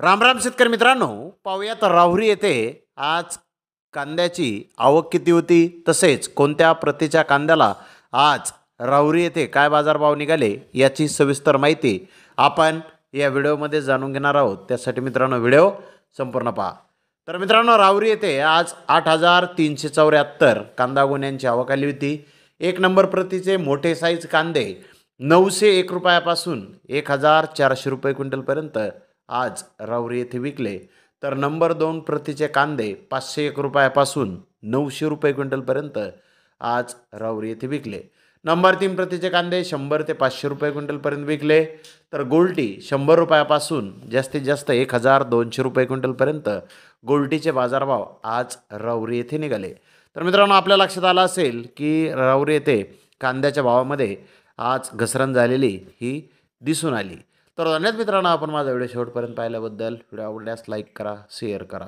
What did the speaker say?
राम राम शेतकरी मित्रांनो, पाहूयात राहुरी येथे आज कांद्याची आवक किती होती, तसेच कोणत्या प्रतीच्या कांद्याला आज राहुरी येथे काय बाजारभाव निघाले याची सविस्तर माहिती आपण या व्हिडिओमध्ये जाणून घेणार आहोत। त्यासाठी मित्रांनो व्हिडिओ संपूर्ण पहा। तर मित्रांनो राहुरी येथे आज 8374 कांदा गुन्ह्यांची आवक आली होती। एक नंबर प्रतीचे मोठे साईज कांदे 901 रुपयापासून 1400 रुपये क्विंटलपर्यंत आज राहुरी येथे विकले। तर नंबर 2 प्रतीचे कांदे 501 रुपयापासून 900 रुपये क्विंटलपर्यंत आज राहुरी येथे विकले। नंबर 3 प्रतीचे कांदे 100 ते 500 रुपये क्विंटलपर्यंत विकले। तर गोल्टी 100 रुपयापासून जास्तीत जास्त 1200 रुपये क्विंटलपर्यंत गोल्टीचे बाजारभाव आज राहुरी येथे निघाले। तर मित्रांनो आपल्या लक्षात आलं असेल की राहुरी येथे कांद्याच्या भावामध्ये आज घसरण झालेली ही दिसून आली। तर धन्यवाद मित्रांनो, आपण माझा व्हिडिओ शेवटपर्यंत पाहिल्याबद्दल। व्हिडिओ आवडल्यास लाईक करा, शेअर करा।